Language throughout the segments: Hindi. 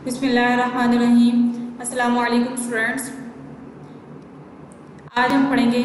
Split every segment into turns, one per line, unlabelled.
बिस्मिल्लाहिर्रहमानिर्रहीम। अस्सलामु अलैकुम स्टूडेंट्स। आज हम पढ़ेंगे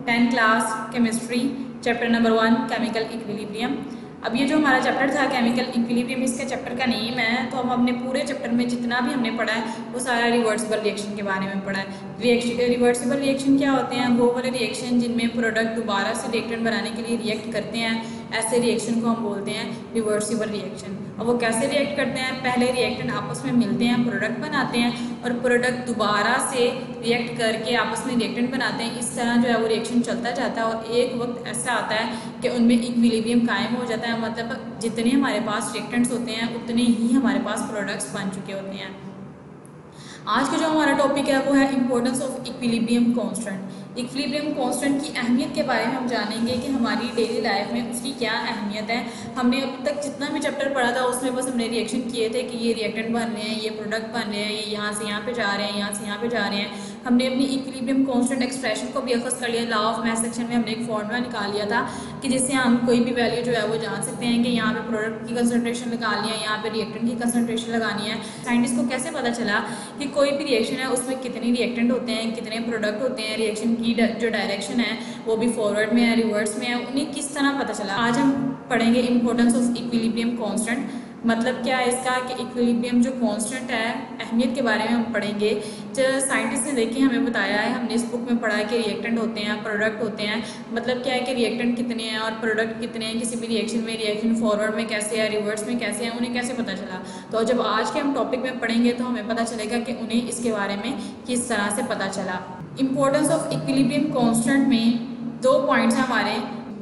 10th class chemistry chapter number 1 chemical equilibrium. अब ये जो हमारा चैप्टर था केमिकल इक्विलिब्रियम, इसका चैप्टर का नेम है। तो अब हमने पूरे चैप्टर में जितना भी हमने पढ़ा है वो सारा रिवर्सिबल रिएक्शन के बारे में पढ़ा है। रिवर्सिबल रिएक्शन क्या होते हैं? वो वाले रिएक्शन जिनमें प्रोडक्ट दोबारा से रिएक्टेंट बनाने के लिए रिएक्ट करते हैं, ऐसे रिएक्शन को हम बोलते हैं रिवर्सिबल रिएक्शन। और वो कैसे रिएक्ट करते हैं? पहले रिएक्टेंट आपस में मिलते हैं, प्रोडक्ट बनाते हैं और प्रोडक्ट दोबारा से रिएक्ट करके आपस में रिएक्टेंट बनाते हैं। इस तरह जो है वो रिएक्शन चलता जाता है और एक वक्त ऐसा आता है कि उनमें इक्विलिब्रियम कायम हो जाता है। मतलब जितने हमारे पास रिएक्टेंट्स होते हैं उतने ही हमारे पास प्रोडक्ट्स बन चुके होते हैं। आज का जो हमारा टॉपिक है वो है importance of equilibrium constant. Equilibrium constant की अहमियत के बारे में हम जानेंगे कि हमारी डेली लाइफ में उसकी क्या अहमियत है। हमने अब तक जितना भी चैप्टर पढ़ा था उसमें बस हमने रिएक्शन किए थे कि ये रिएक्टेंट बन रहे हैं, ये प्रोडक्ट बन रहे हैं, ये यहाँ से यहाँ पे जा रहे हैं, यहाँ से यहाँ पे जा रहे हैं। हमने अपनी इक्विलिब्रियम कांस्टेंट एक्सप्रेशन को भी अखज़ कर लिया। लॉ ऑफ मैथ सेक्शन में हमने एक फॉर्मूला निकाल लिया था कि जिससे हम कोई भी वैल्यू जो है वो जान सकते हैं कि यहाँ पे प्रोडक्ट की कंसनट्रेशन निकालनी है, यहाँ पे रिएक्टेंट की कंसनट्रेशन लगानी है। साइंटिस्ट को कैसे पता चला कि कोई भी रिएक्शन है उसमें कितने रिएक्टेंट होते हैं, कितने प्रोडक्ट होते हैं, रिएक्शन की जो डायरेक्शन है वो भी फॉरवर्ड में है, रिवर्स में है, उन्हें किस तरह पता चला। आज हम पढ़ेंगे इंपॉर्टेंस ऑफ इक्विलिब्रियम कांस्टेंट। मतलब क्या है इसका कि इक्विलिब्रियम जो कांस्टेंट है, अहमियत के बारे में हम पढ़ेंगे। जो साइंटिस्ट ने देखिए हमें बताया है, हमने इस बुक में पढ़ा है कि रिएक्टेंट होते हैं, प्रोडक्ट होते हैं। मतलब क्या है कि रिएक्टेंट कितने हैं और प्रोडक्ट कितने हैं, किसी भी रिएक्शन में रिएक्शन फॉरवर्ड में कैसे है, रिवर्स में कैसे है, उन्हें कैसे पता चला। तो जब आज के हम टॉपिक में पढ़ेंगे तो हमें पता चलेगा कि उन्हें इसके बारे में किस तरह से पता चला। इम्पोर्टेंस ऑफ इक्विलिब्रियम कांस्टेंट में 2 पॉइंट्स हैं हमारे।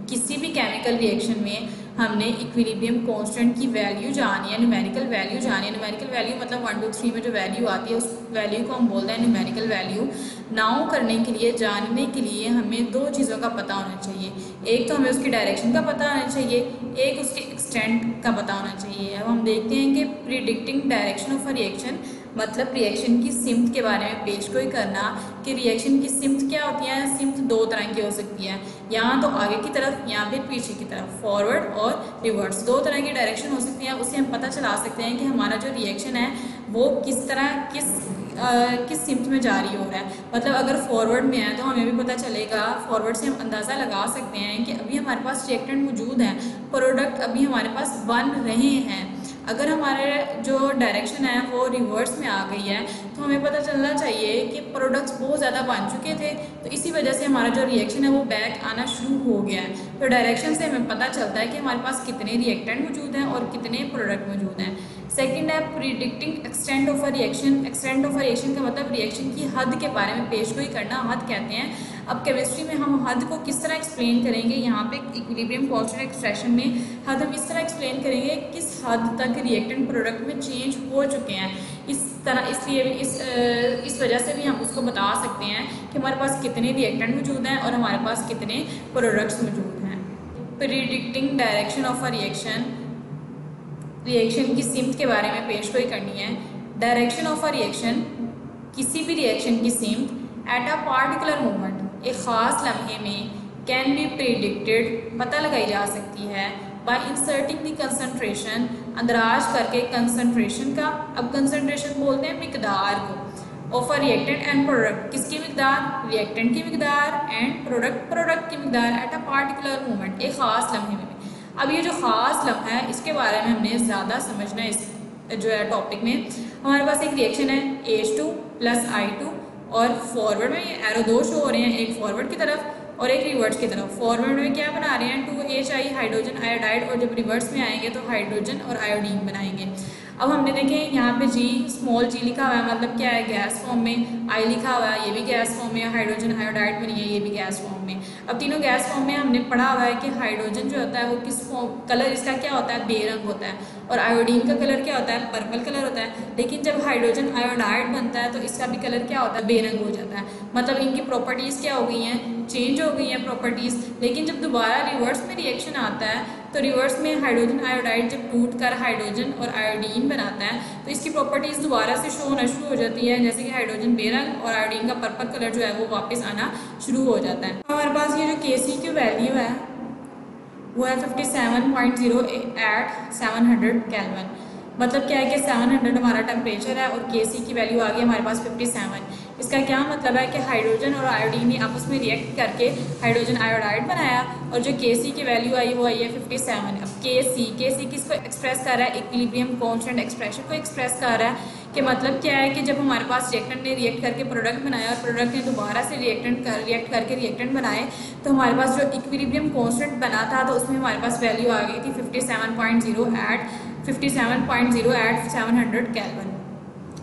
किसी भी केमिकल रिएक्शन में हमने इक्विलिब्रियम कांस्टेंट की वैल्यू जानी है, न्यूमेरिकल वैल्यू जानी है। न्यूमेरिकल वैल्यू मतलब 1 2 3 में जो वैल्यू आती है उस वैल्यू को हम बोलते हैं न्यूमेरिकल वैल्यू। नाउ करने के लिए, जानने के लिए हमें 2 चीज़ों का पता होना चाहिए। एक तो हमें उसकी डायरेक्शन का पता होना चाहिए, एक उसके एक्सटेंट का पता होना चाहिए। अब हम देखते हैं कि predicting direction of a reaction मतलब रिएक्शन की सिम्त के बारे में पेश गोई करना कि रिएक्शन की सिम्त क्या होती है। सिम्त 2 तरह की हो सकती है, यहाँ तो आगे की तरफ या फिर पीछे की तरफ, फॉरवर्ड और रिवर्स। 2 तरह की डायरेक्शन हो सकती है। उससे हम पता चला सकते हैं कि हमारा जो रिएक्शन है वो किस तरह किस सिम्त में जारी हो रहा है। मतलब अगर फॉरवर्ड में है तो हमें भी पता चलेगा, फॉरवर्ड से हम अंदाज़ा लगा सकते हैं कि अभी हमारे पास रिएक्टेंट मौजूद है, प्रोडक्ट अभी हमारे पास बन रहे हैं। अगर हमारे जो डायरेक्शन है वो रिवर्स में आ गई है तो हमें पता चलना चाहिए कि प्रोडक्ट्स बहुत ज़्यादा बन चुके थे, तो इसी वजह से हमारा जो रिएक्शन है वो बैक आना शुरू हो गया है। तो डायरेक्शन से हमें पता चलता है कि हमारे पास कितने रिएक्टेंट मौजूद हैं और कितने प्रोडक्ट मौजूद हैं। सेकंड है predicting extent of a reaction. Extent of a reaction का मतलब रिएक्शन की हद के बारे में पेशगोई करना, हद कहते हैं। अब केमिस्ट्री में हम हद को किस तरह एक्सप्लेन करेंगे, यहाँ पे इक्विलिब्रियम कांस्टेंट एक्सप्रेशन में हद हम इस तरह एक्सप्लेन करेंगे किस हद तक रिएक्टेंट प्रोडक्ट में चेंज हो चुके हैं। इस तरह इसलिए इस वजह से भी हम उसको बता सकते हैं कि हमारे पास कितने रिएक्टेंट मौजूद हैं और हमारे पास कितने प्रोडक्ट्स मौजूद हैं। Predicting direction of a reaction, reaction की सिम्त के बारे में पेशगोई करनी है। डायरेक्शन ऑफ अ रिएक्शन, किसी भी रिएक्शन की सिम्त एट अ पार्टिकुलर मोमेंट, एक ख़ास लम्हे में, कैन बी प्रिडिक्टेड, पता लगाई जा सकती है बाय इंसर्टिंग द कंसनट्रेशन, अंदराज करके कंसनट्रेशन का। अब कंसनट्रेशन बोलते हैं मिकदार को, of a reactant and product, किसकी मिकदार, रिएक्टेंट की मिकदार एंड प्रोडक्ट की मिकदार एट अ पार्टिकुलर मोमेंट, एक ख़ास लम्हे में। अब ये जो ख़ास लम्हा है इसके बारे में हमने ज़्यादा समझना है। इस जो है टॉपिक में हमारे पास एक रिएक्शन है H2 + I2 और फॉरवर्ड में ये एरो 2 शो हो रहे हैं, एक फॉरवर्ड की तरफ और एक रिवर्स की तरफ। फॉरवर्ड में क्या बना रहे हैं 2HI हाइड्रोजन आयोडाइड, और जब रिवर्स में आएंगे तो हाइड्रोजन और आयोडीन बनाएंगे। अब हमने देखे यहाँ पे G स्मॉल g लिखा हुआ है, मतलब क्या है गैस फॉर्म में। I लिखा हुआ है, ये भी गैस फॉर्म में। हाइड्रोजन आयोडाइड बनी है, ये भी गैस फॉर्म में। अब तीनों गैस फॉर्म में हमने पढ़ा हुआ है कि हाइड्रोजन जो होता है वो किस फॉर्म, कलर इसका क्या होता है, बेरंग होता है, और आयोडीन का कलर क्या होता है, पर्पल कलर होता है। लेकिन जब हाइड्रोजन आयोडाइड बनता है तो इसका भी कलर क्या होता है, बेरंग हो जाता है। मतलब इनकी प्रॉपर्टीज़ क्या हो गई हैं, चेंज हो गई हैं प्रॉपर्टीज़। लेकिन जब दोबारा रिवर्स में रिएक्शन आता है तो रिवर्स में हाइड्रोजन आयोडाइड जब टूट कर हाइड्रोजन और आयोडीन बनाता है तो इसकी प्रॉपर्टीज़ दोबारा से शो होना शुरू हो जाती है, जैसे कि हाइड्रोजन बेरंग और आयोडीन का पर्पल कलर जो है वो वापस आना शुरू हो जाता है। हमारे पास ये जो Kc की वैल्यू है वो है 57.08 700 केल्विन। मतलब क्या है कि 700 हमारा टेम्परेचर है और Kc की वैल्यू आ गई हमारे पास 57। इसका क्या मतलब है कि हाइड्रोजन और आयोडीन ने आपस में रिएक्ट करके हाइड्रोजन आयोडाइड बनाया और जो Kc की वैल्यू आई वो आई है 57। अब Kc किसको एक्सप्रेस कर रहा है, इक्विलिब्रियम कांस्टेंट एक्सप्रेशन को एक्सप्रेस कर रहा है। कि मतलब क्या है कि जब हमारे पास रिएक्टेंट ने रिएक्ट करके प्रोडक्ट बनाया और प्रोडक्ट ने दोबारा से रिएक्ट करके रिएक्टेंट बनाए, तो हमारे पास जो इक्विलिब्रियम कांस्टेंट बना था तो उसमें हमारे पास वैल्यू आ गई थी 57.0 एट 700 केल्विन।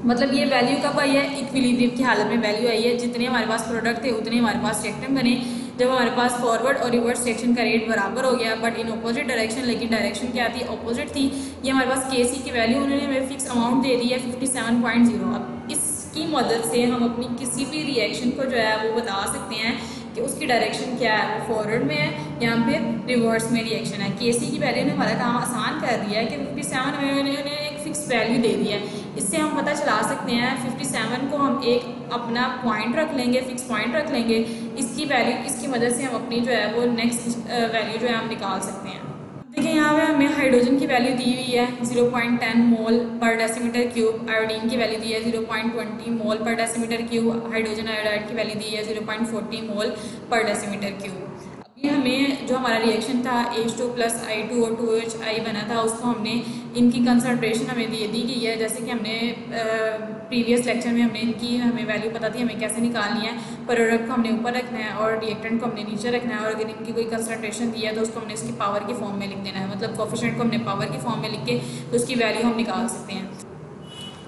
मतलब ये वैल्यू कब आई है, इक्विलिब्रियम की हालत में वैल्यू आई है। जितने हमारे पास प्रोडक्ट थे उतने हमारे पास रिएक्टेंट बने। जब हमारे पास फॉरवर्ड और रिवर्स रिएक्शन का रेट बराबर हो गया बट इन अपोजिट डायरेक्शन, लेकिन डायरेक्शन क्या थी, अपोजिट थी। ये हमारे पास Kc की वैल्यू उन्होंने हमें फिक्स अमाउंट दे दी है 57.0। अब इसकी मदद से हम अपनी किसी भी रिएक्शन को जो है वो बता सकते हैं कि उसकी डायरेक्शन क्या है, वो फॉरवर्ड में है या फिर रिवर्स में रिएक्शन है। Kc की वैल्यू ने हमारा काम आसान कर दिया है कि 57 में उन्होंने एक फिक्स वैल्यू दे दी है। इससे हम पता चला सकते हैं 57 को हम एक अपना पॉइंट रख लेंगे, फिक्स पॉइंट रख लेंगे। इसकी वैल्यू, इसकी मदद से हम अपनी जो है वो नेक्स्ट वैल्यू जो है हम निकाल सकते हैं। देखिए यहाँ पे हमें हाइड्रोजन की वैल्यू दी हुई है 0.10 मोल पर डेसीमीटर क्यूब, आयोडीन की वैल्यू दी है 0.20 मोल पर डेसीमीटर क्यूब, हाइड्रोजन आयोडाइड की वैल्यू दी है 0.40 मोल पर डेसीमीटर क्यूब। अभी हमें जो हमारा रिएक्शन था H2 + I2 और 2HI बना था, उसको हमने इनकी कंसंट्रेशन हमें दी गई है। जैसे कि हमने प्रीवियस लेक्चर में हमें वैल्यू पता थी हमें कैसे निकालनी है। प्रोडक्ट को हमने ऊपर रखना है और रिएक्टेंट को हमने नीचे रखना है, और अगर इनकी कोई कंसंट्रेशन दी है तो उसको हमने इसकी पावर की फॉर्म में लिख देना है। मतलब कोफिशिएंट को हमने पावर की फॉर्म में लिख के तो उसकी वैल्यू हम निकाल सकते हैं।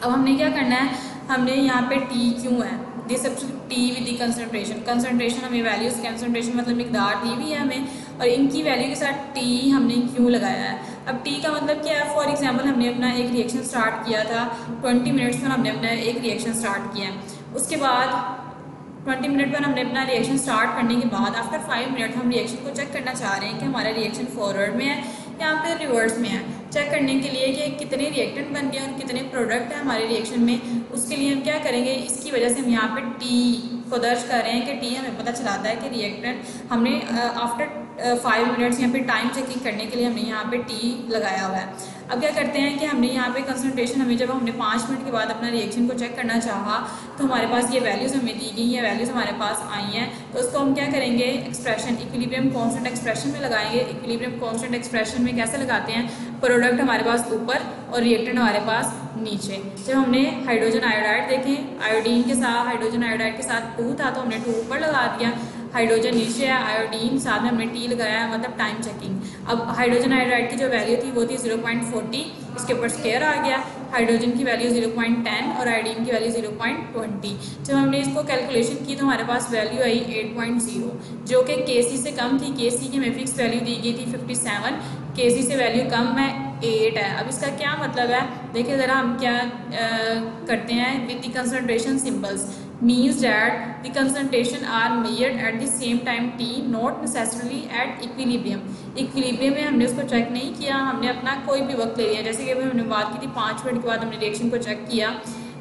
अब हमने क्या करना है, हमने यहाँ पे T क्यों है, this T with the concentration हमें वैल्यूज कंसंट्रेशन मतलब मिकदार दी हुई है हमें, और इनकी वैल्यू के साथ T हमने क्यों लगाया है। अब T का मतलब क्या है, फॉर एग्जांपल हमने अपना एक रिएक्शन स्टार्ट किया था 20 मिनट्स पर, हमने अपना एक रिएक्शन स्टार्ट किया। उसके बाद 20 मिनट पर हमने अपना रिएक्शन स्टार्ट करने के बाद आफ्टर 5 मिनट हम रिएक्शन को चेक करना चाह रहे हैं कि हमारा रिएक्शन फॉरवर्ड में है या फिर रिवर्स में है। चेक करने के लिए कि कितने रिएक्टेंट बन गए और कितने प्रोडक्ट है हमारे रिएक्शन में, उसके लिए हम क्या करेंगे, इसकी वजह से हम यहाँ पे T को दर्ज कर रहे हैं कि T हमें पता चलाता है कि रिएक्टेंट हमने आफ्टर 5 मिनट्स यहाँ पे टाइम चेकिंग करने के लिए हमने यहाँ पे T लगाया हुआ है। अब क्या करते हैं कि हमने यहाँ पे कंसंट्रेशन हमें जब हमने 5 मिनट के बाद अपना रिएक्शन को चेक करना चाहा तो हमारे पास ये वैल्यूज़ हमें दी गई, ये वैल्यूज़ हमारे पास आई हैं। तो उसको हम क्या करेंगे, एक्सप्रेशन इक्विलिब्रियम कांस्टेंट एक्सप्रेशन में लगाएंगे। इक्विलिब्रियम कांस्टेंट एक्सप्रेशन में कैसे लगाते हैं, प्रोडक्ट हमारे पास ऊपर और रिएक्टेंट हमारे पास नीचे। जब हमने हाइड्रोजन आयोडाइड देखें, आयोडीन के साथ हाइड्रोजन आयोडाइड के साथ 2 था तो हमने 2 ऊपर लगा दिया, हाइड्रोजन नीचे है, आयोडीन साथ में हमने T लगाया, मतलब टाइम चेकिंग। अब हाइड्रोजन आयोडाइड की जो वैल्यू थी वो थी 0.40, इसके ऊपर स्क्वायर आ गया। हाइड्रोजन की वैल्यू 0.10 और आयोडीन की वैल्यू 0.20। जब हमने इसको कैलकुलेशन की तो हमारे पास वैल्यू आई 8.0, जो कि Kc से कम थी। Kc की हमें फिक्स वैल्यू दी गई थी 57, Kc से वैल्यू कम है 8 है। अब इसका क्या मतलब है, देखिए ज़रा हम क्या करते हैं, with the concentration symbols means that the concentration are measured at the same time T, not necessarily at equilibrium। Equilibrium में हमने उसको चेक नहीं किया, हमने अपना कोई भी वक्त ले लिया। जैसे कि अभी हमने बात की थी 5 मिनट के बाद हमने रिएक्शन को चेक किया।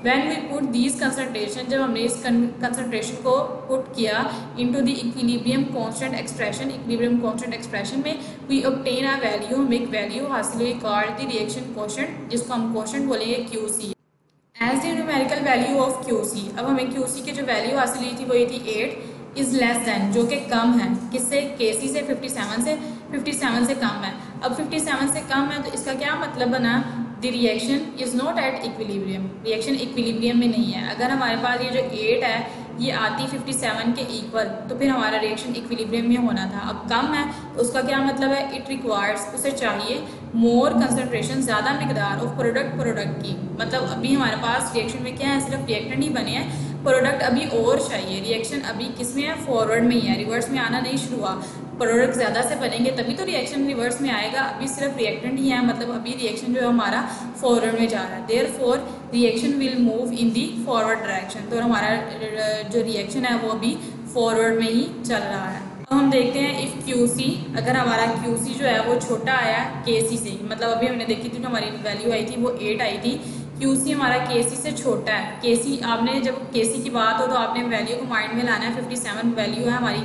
When we put these concentration, जब हमने इस कंसंट्रेशन को पुट किया into the equilibrium constant expression, equilibrium constant expression में we obtain a value, हम एक वैल्यू हासिल हुई called the reaction quotient, जिसको हम क्वोशेंट बोलेंगे QC। As the numerical value of QC, अब हमें QC की जो वैल्यू हासिल हुई थी वो ये थी 8 इज़ लेस दैन, जो कि कम है किससे, Kc से 57 से कम है। अब 57 से कम है तो इसका क्या मतलब बना, the reaction is not at equilibrium, reaction equilibrium में नहीं है। अगर हमारे पास ये जो 8 है ये आती 57 के इक्वल तो फिर हमारा रिएक्शन इक्विलिब्रियम में होना था। अब कम है तो उसका क्या मतलब है, इट रिक्वायर्स, उसे चाहिए मोर कंसंट्रेशन, ज़्यादा मिकदार ऑफ प्रोडक्ट की। मतलब अभी हमारे पास रिएक्शन में क्या है, सिर्फ रिएक्टेंट ही बने हैं, प्रोडक्ट अभी और चाहिए। रिएक्शन अभी किस में है, फॉरवर्ड में ही है, रिवर्स में आना नहीं शुरू हुआ। प्रोडक्ट ज़्यादा से बनेंगे तभी तो रिएक्शन रिवर्स में आएगा, अभी सिर्फ रिएक्टेंट ही है, मतलब अभी रिएक्शन जो है हमारा फॉरवर्ड में जा रहा है। Therefore reaction will move in the forward direction, तो हमारा जो रिएक्शन है वो अभी फॉरवर्ड में ही चल रहा है। तो हम देखते हैं इफ़ QC, अगर हमारा QC जो है वो छोटा आया Kc से, मतलब अभी हमने देखी थी तो हमारी वैल्यू आई थी वो 8 आई थी, QC हमारा KC से छोटा है। KC आपने जब KC की बात हो तो आपने वैल्यू को माइंड में लाना है। 57 वैल्यू है हमारी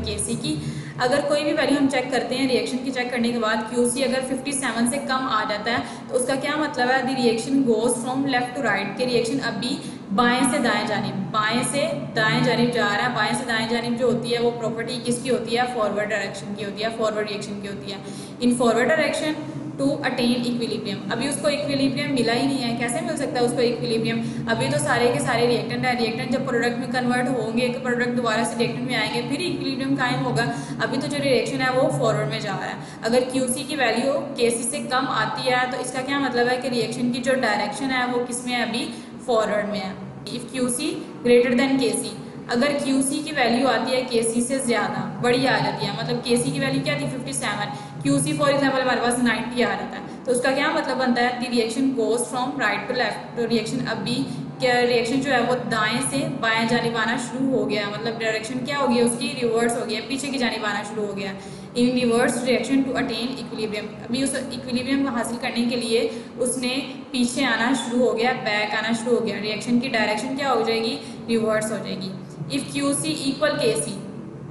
KC की। अगर कोई भी वैल्यू हम चेक करते हैं रिएक्शन की, चेक करने के बाद QC अगर 57 से कम आ जाता है तो उसका क्या मतलब है, the reaction goes from left to right, के रिएक्शन अभी बाएं से दाएं जानिब, बाएं से दाएं जानिब जा रहा है। बाएं से दाएं जानिब जो होती है वो प्रॉपर्टी किसकी होती है, फॉरवर्ड डायरेक्शन की होती है, फॉरवर्ड रिएक्शन की होती है। In forward direction to attain equilibrium. अभी उसको इक्विलिब्रियम मिला ही नहीं है, कैसे मिल सकता है उसको इक्विलिब्रियम? अभी तो सारे के सारे रिएक्टेंट है, रिएक्टेंट जब प्रोडक्ट में कन्वर्ट होंगे, एक प्रोडक्ट दोबारा से रिएक्टेंट में आएंगे, फिर इक्विलिब्रियम कायम होगा। अभी तो जो रिएक्शन है वो फॉरवर्ड में जा रहा है। अगर QC की वैल्यू KC से कम आती है तो इसका क्या मतलब है कि रिएक्शन की जो डायरेक्शन है वो किस में है, अभी फॉरवर्ड में है। If QC greater than KC, अगर QC की वैल्यू आती है KC से ज़्यादा, बड़ी आ जाती है, मतलब KC की वैल्यू क्या थी 57, QC फॉर एग्जाम्पल हमारे पास 90 आ जाता है, तो उसका क्या मतलब बनता है, the reaction goes from right to left. तो रिएक्शन अभी क्या, रिएक्शन जो है वो दाएं से बाएं जानिब आना शुरू हो गया, मतलब डायरेक्शन क्या हो गया उसकी, रिवर्स हो गया, पीछे की जानिब आना शुरू हो गया। In reverse reaction to attain equilibrium, अभी उस इक्विलिब्रियम को हासिल करने के लिए उसने पीछे आना शुरू हो गया, बैक आना शुरू हो गया। रिएक्शन की डायरेक्शन क्या हो जाएगी, रिवर्स हो जाएगी। इफ QC इक्वल KC,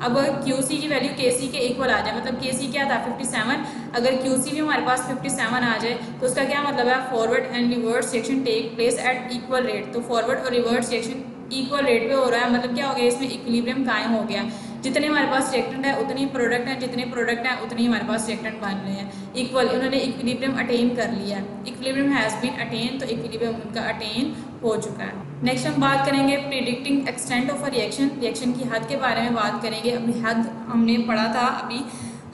अब QC की वैल्यू KC के इक्वल आ जाए, मतलब KC क्या था 57, अगर QC भी हमारे पास 57 आ जाए तो उसका क्या मतलब है, forward and reverse reaction take place at equal rate. तो फॉरवर्ड और रिवर्स रिएक्शन इक्वल रेट पे हो रहा है, मतलब क्या हो गया, इसमें इक्विलिब्रियम कायम हो गया। जितने हमारे पास रिएक्टेंट है उतनी प्रोडक्ट है, जितने प्रोडक्ट हैं उतनी हमारे पास रिएक्टेंट बन रहे हैं इक्वल। उन्होंने इक्विलिब्रियम अटेन कर लिया, इक्विलिब्रियम हैज़ बीन अटेन, तो इक्विलिब्रियम उनका अटेन हो चुका है। नेक्स्ट हम बात करेंगे predicting extent of a reaction, reaction की हद के बारे में बात करेंगे। अभी हद हमने पढ़ा था, अभी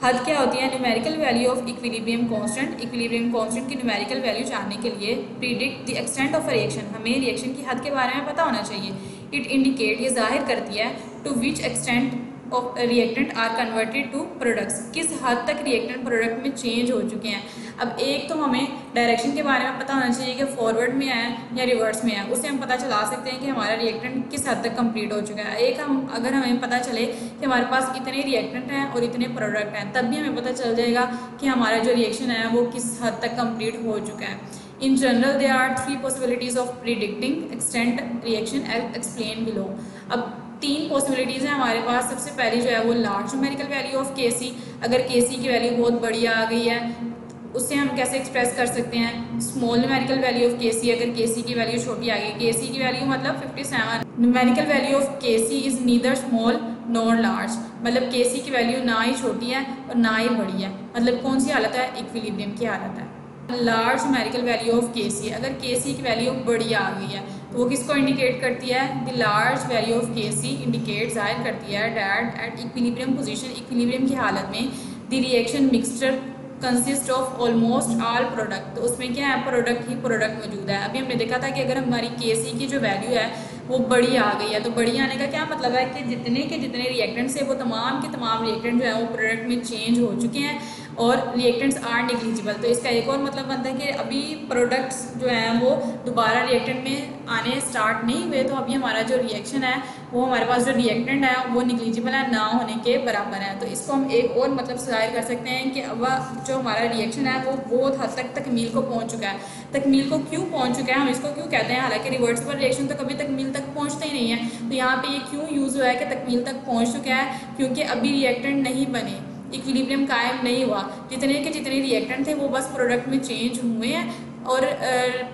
हद क्या होती है, numerical value of equilibrium constant. Equilibrium constant की न्यूमेरिकल वैल्यू जानने के लिए predict the extent of a reaction, हमें रिएक्शन की हद के बारे में पता होना चाहिए। इट इंडिकेट, ये जाहिर करती है, to which extent of reactant are converted to products, किस हद तक रिएक्टेंट प्रोडक्ट में चेंज हो चुके हैं। अब एक तो हमें डायरेक्शन के बारे में पता होना चाहिए कि फॉरवर्ड में है या रिवर्स में है, उससे हम पता चला सकते हैं कि हमारा रिएक्टेंट किस हद तक कंप्लीट हो चुका है। एक हम अगर हमें पता चले कि हमारे पास इतने रिएक्टेंट हैं और इतने प्रोडक्ट हैं, तब भी हमें पता चल जाएगा कि हमारा जो रिएक्शन है वो किस हद तक कंप्लीट हो चुका है। In general there are 3 possibilities of predicting extent reaction explain below. अब 3 पॉसिबिलिटीज़ हैं हमारे पास। सबसे पहली जो है वो large numerical value of KC, अगर KC की वैल्यू बहुत बड़ी आ गई है उससे हम कैसे एक्सप्रेस कर सकते हैं। Small numerical value of KC, अगर KC की वैल्यू छोटी आ गई, KC की वैल्यू मतलब 57, numerical value of KC is neither small nor large, मतलब KC की वैल्यू ना ही छोटी है और ना ही बड़ी है, मतलब कौन सी हालत है, इक्विलिब्रियम की हालत है। Large numerical value of KC, अगर KC की वैल्यू बड़ी आ गई है तो वो किसको इंडिकेट करती है, the large value of KC indicate, जाहिर करती है that eight equilibrium position, equilibrium की हालत में the reaction mixture consist of almost all product, तो उसमें क्या है, प्रोडक्ट ही प्रोडक्ट मौजूद है। अभी हमने देखा था कि अगर हमारी KC की जो वैल्यू है वो बड़ी आ गई है, तो बड़ी आने का क्या मतलब है कि जितने के जितने रिएक्टेंट्स है वो तमाम के तमाम रिएक्टेंट जो है वो प्रोडक्ट में चेंज हो चुके हैं और रिएक्टेंट्स आर निग्लिजिबल। तो इसका एक और मतलब बनता है कि अभी प्रोडक्ट्स जो हैं वो दोबारा रिएक्टेंट में आने स्टार्ट नहीं हुए, तो अभी हमारा जो रिएक्शन है वो हमारे पास जो रिएक्टेंट है वो निग्लिजिबल है, ना होने के बराबर है। तो इसको हम एक और मतलब से जाहिर कर सकते हैं कि अब जो हमारा रिएक्शन है वो बहुत हद तक तकमील को पहुँच चुका है। तकमील को क्यों पहुँच चुका है, हम इसको क्यों कहते हैं, हालांकि रिवर्सिबल रिएक्शन तो कभी तकमील तक पहुँचता ही नहीं है, तो यहाँ पे ये क्यों यूज़ हुआ है कि तकमील तक पहुँच चुका है, क्योंकि अभी रिएक्टेंट नहीं बने, इक्विलिब्रियम कायम नहीं हुआ, जितने के जितने रिएक्टेंट थे वो बस प्रोडक्ट में चेंज हुए हैं और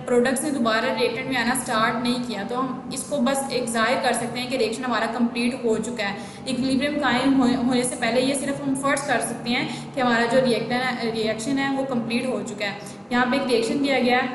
प्रोडक्ट्स ने दोबारा रिएक्टेंट में आना स्टार्ट नहीं किया। तो हम इसको बस एक जाहिर कर सकते हैं कि रिएक्शन हमारा कंप्लीट हो चुका है। इक्विलिब्रियम कायम होने से पहले ये सिर्फ हम फर्स्ट कर सकते हैं कि हमारा जो रिएक्शन है वो कंप्लीट हो चुका है। यहाँ पे एक रिएक्शन दिया गया है,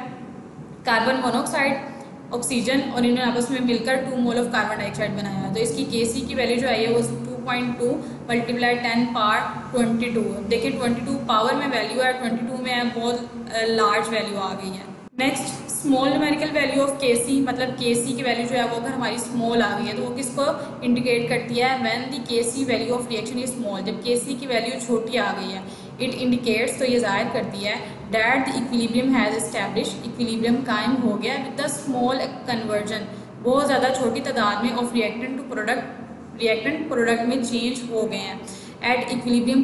कार्बन मोनोऑक्साइड, ऑक्सीजन, और इन्होंने आपस में मिलकर 2 मोल ऑफ कार्बन डाइऑक्साइड बनाया है। तो इसकी KC की वैल्यू जो है वो 2.2 मल्टीप्लाई 10 पावर 22, देखिए 22 पावर में वैल्यू है, 22 में है, बहुत लार्ज वैल्यू आ गई है। Next small numerical value of KC, मतलब KC की वैल्यू जो है वो अगर हमारी स्मॉल आ गई है तो वो किसको इंडिकेट करती है, when the KC value of reaction is small, जब KC की वैल्यू छोटी आ गई है। इट इंडिकेट्स, तो ये जाहिर करती है that the equilibrium has establish, equilibrium कायम हो गया विद द स्मॉल कन्वर्जन, बहुत ज़्यादा छोटी तादाद में of reactant to product, reactant product में चेंज हो गए हैं। At equilibrium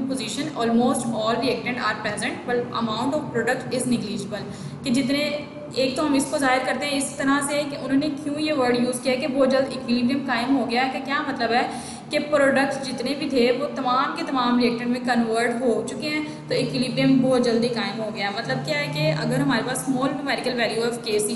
position almost all reactant are present but amount of product is negligible, कि जितने एक तो हम इसको जाहिर करते हैं इस तरह से कि उन्होंने क्यों ये वर्ड यूज़ किया कि बहुत जल्द इक्विलिब्रियम कायम हो गया, कि क्या मतलब है कि प्रोडक्ट्स जितने भी थे वो तमाम के तमाम रिएक्टेंट में कन्वर्ट हो चुके हैं, तो इक्विलिब्रियम बहुत जल्दी कायम हो गया। मतलब क्या है कि अगर हमारे पास small numerical value of Kc,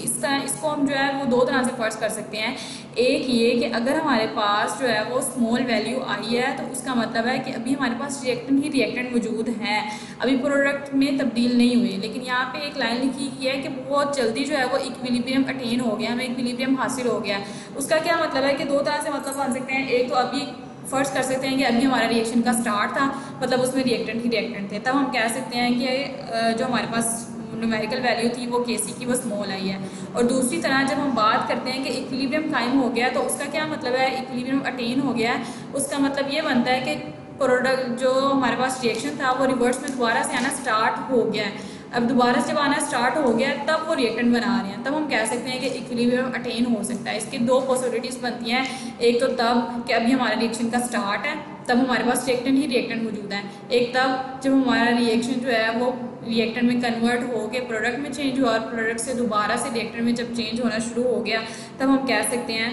इसको हम जो है वो दो तरह से फर्ज कर सकते हैं। एक ये कि अगर हमारे पास जो है वो स्मॉल वैल्यू आई है तो उसका मतलब है कि अभी हमारे पास रिएक्टेंट ही रिएक्टेंट मौजूद हैं, अभी प्रोडक्ट में तब्दील नहीं हुए। लेकिन यहाँ पे एक लाइन लिखी गई है कि बहुत जल्दी जो है वो इक्विलिब्रियम अटेन हो गया, हमें इक्विलिब्रियम हासिल हो गया। उसका क्या मतलब है कि दो तरह से मतलब बन सकते हैं। एक तो अभी फर्स्ट कर सकते हैं कि अभी हमारा रिएक्शन का स्टार्ट था, मतलब उसमें रिएक्टेंट ही रिएक्टेंट थे, तब हम कह सकते हैं कि जो हमारे पास न्यूमेरिकल वैल्यू थी वो Kc की वो स्मॉल आई है। और दूसरी तरह जब हम बात करते हैं कि इक्विलिब्रियम कायम हो गया, तो उसका क्या मतलब है, इक्विलिब्रियम अटेन हो गया है, उसका मतलब ये बनता है कि प्रोडक्ट जो हमारे पास रिएक्शन था वो रिवर्स में दोबारा से आना स्टार्ट हो गया है। अब दोबारा से जब आना स्टार्ट हो गया तब वो रिएक्टेंट बना रहे हैं, तब हम कह सकते हैं कि इक्विलिब्रियम अटेन हो सकता है। इसकी दो पॉसिबिलिटीज़ बनती हैं। एक तो तब कि अभी हमारे रिएक्शन का स्टार्ट है, तब हमारे पास रिएक्टेंट ही रिएक्टेंट मौजूद है। एक तब जब हमारा रिएक्शन जो है वो रिएक्टेंट में कन्वर्ट हो के प्रोडक्ट में चेंज हुआ, और प्रोडक्ट से दोबारा से रिएक्टेंट में जब चेंज होना शुरू हो गया, तब हम कह सकते हैं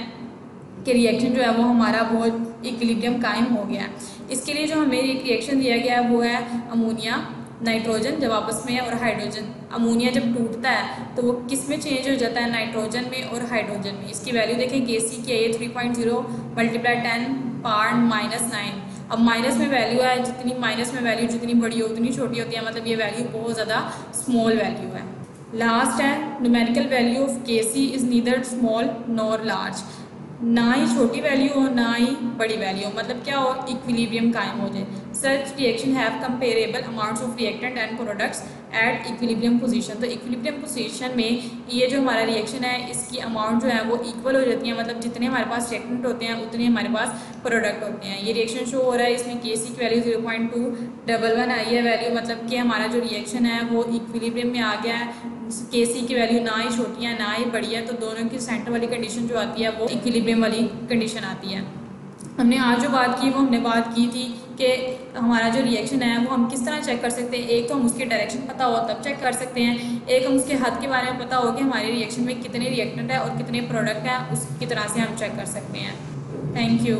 कि रिएक्शन जो है वो हमारा बहुत इक्विलिब्रियम कायम हो गया। इसके लिए जो हमें एक रिएक्शन दिया गया है वो है अमोनिया नाइट्रोजन जब आपस में है, और हाइड्रोजन। अमोनिया जब टूटता है तो वो किस में चेंज हो जाता है, नाइट्रोजन में और हाइड्रोजन में। इसकी वैल्यू देखें, Kc की है 3.0 मल्टीप्लाई 10 पावर -9। अब माइनस में वैल्यू है, जितनी माइनस में वैल्यू जितनी बड़ी हो उतनी छोटी होती है, मतलब ये वैल्यू बहुत ज़्यादा स्मॉल वैल्यू है। लास्ट है numerical value of Kc is neither small nor large, ना ही छोटी वैल्यू हो ना ही बड़ी वैल्यू हो, मतलब क्या हो, इक्विलिब्रियम कायम हो जाए। Such reaction have comparable amounts of reactant and products at equilibrium position. तो इक्विलिब्रियम पोजीशन में ये जो हमारा रिएक्शन है इसकी अमाउंट जो है वो इक्वल हो जाती है, मतलब जितने हमारे पास रिएक्टेंट होते हैं उतने हमारे पास प्रोडक्ट होते हैं। ये रिएक्शन शो हो रहा है, इसमें Kc की वैल्यू 0.211 आई है वैल्यू, मतलब कि हमारा जो रिएक्शन है वो इक्विलिब्रियम में आ गया है। Kc की वैल्यू ना ही छोटी है ना ही बड़ी है, तो दोनों की सेंटर वाली कंडीशन जो आती है वो इक्विलिब्रियम वाली कंडीशन आती है। हमने आज जो बात की वो हमने बात की थी कि हमारा जो रिएक्शन है वो हम किस तरह चेक कर सकते हैं। एक तो हम उसके डायरेक्शन पता हो तब चेक कर सकते हैं, एक हम उसके हद के बारे में पता हो कि हमारे रिएक्शन में कितने रिएक्टेंट है और कितने प्रोडक्ट हैं, उसकी तरह से हम चेक कर सकते हैं। Thank you.